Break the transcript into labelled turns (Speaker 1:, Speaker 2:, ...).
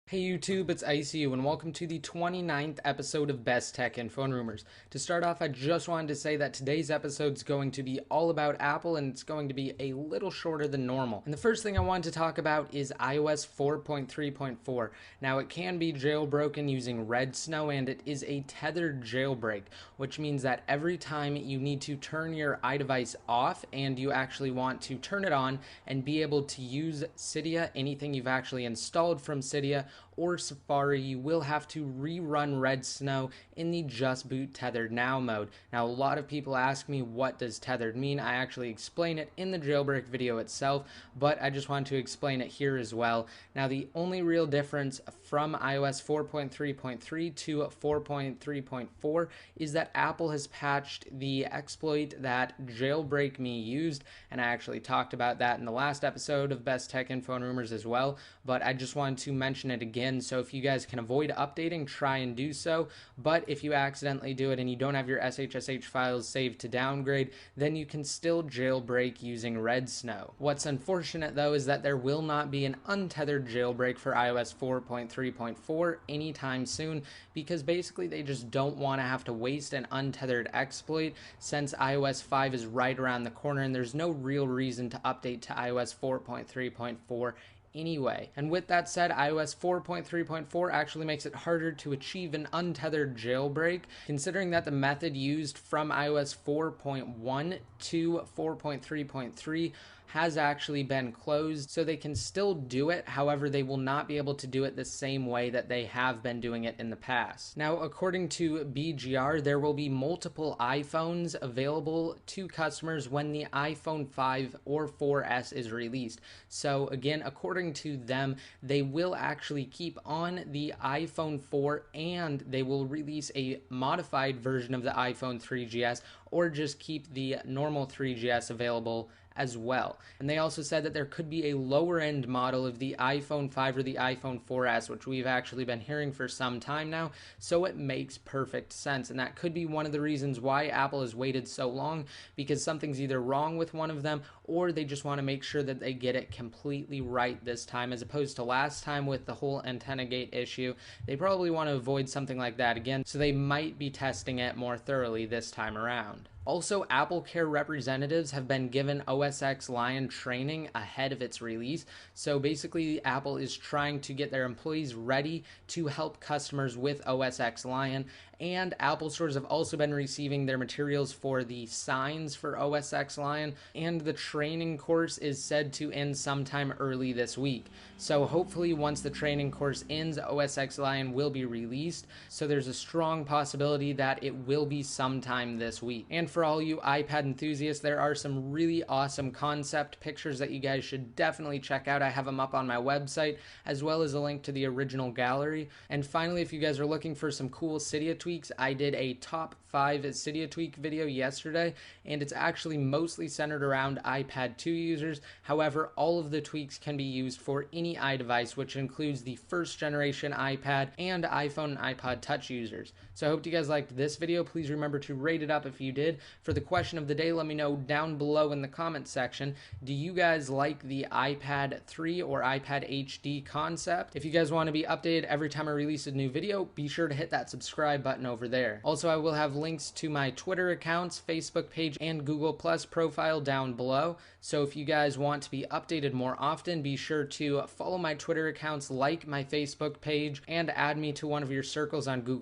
Speaker 1: Hey YouTube, it's ICU and welcome to the 29th episode of Best Tech Info and Rumors. To start off, I just wanted to say that today's episode is going to be all about Apple and it's going to be a little shorter than normal. And the first thing I wanted to talk about is iOS 4.3.4. Now, it can be jailbroken using Red Snow and it is a tethered jailbreak, which means that every time you need to turn your iDevice off and you actually want to turn it on and be able to use Cydia, anything you've actually installed from Cydia, or Safari, you will have to rerun Red Snow in the Just Boot Tethered Now mode. Now, a lot of people ask me, what does tethered mean? I actually explain it in the jailbreak video itself, but I just want to explain it here as well. Now, the only real difference from iOS 4.3.3 to 4.3.4 is that Apple has patched the exploit that Jailbreak Me used, and I actually talked about that in the last episode of Best Tech Info and Rumors as well, but I just wanted to mention it again. So if you guys can avoid updating, try and do so. But if you accidentally do it and you don't have your SHSH files saved to downgrade, then you can still jailbreak using Red Snow. What's unfortunate though is that there will not be an untethered jailbreak for iOS 4.3.4 anytime soon, because basically they just don't want to have to waste an untethered exploit since iOS 5 is right around the corner and there's no real reason to update to iOS 4.3.4 anyway. And with that said, iOS 4.3.4 actually makes it harder to achieve an untethered jailbreak, considering that the method used from iOS 4.1 to 4.3.3 has actually been closed, so they can still do it. However, they will not be able to do it the same way that they have been doing it in the past. Now, according to BGR, there will be multiple iPhones available to customers when the iPhone 5 or 4S is released. So again, according to them, they will actually keep on the iPhone 4 and they will release a modified version of the iPhone 3GS or just keep the normal 3GS available as well. And they also said that there could be a lower end model of the iPhone 5 or the iPhone 4S, which we've actually been hearing for some time now, so it makes perfect sense. And that could be one of the reasons why Apple has waited so long, because something's either wrong with one of them or they just want to make sure that they get it completely right this time, as opposed to last time with the whole antenna gate issue. They probably want to avoid something like that again, so they might be testing it more thoroughly this time around. Also, Apple Care representatives have been given OS X Lion training ahead of its release. So basically, Apple is trying to get their employees ready to help customers with OS X Lion. And Apple stores have also been receiving their materials for the signs for OS X Lion. And the training course is said to end sometime early this week. So hopefully, once the training course ends, OS X Lion will be released. So there's a strong possibility that it will be sometime this week. And for all you iPad enthusiasts, there are some really awesome concept pictures that you guys should definitely check out. I have them up on my website, as well as a link to the original gallery. And finally, if you guys are looking for some cool Cydia tweaks, I did a top 5 Cydia tweak video yesterday, and it's actually mostly centered around iPad 2 users. However, all of the tweaks can be used for any iDevice, which includes the first generation iPad and iPhone and iPod Touch users. So I hope you guys liked this video. Please remember to rate it up if you did. For the question of the day, let me know down below in the comment section. Do you guys like the iPad 3 or iPad HD concept? If you guys want to be updated every time I release a new video, be sure to hit that subscribe button over there. Also, I will have links to my Twitter accounts, Facebook page, and Google Plus profile down below. So if you guys want to be updated more often, be sure to follow my Twitter accounts, like my Facebook page, and add me to one of your circles on Google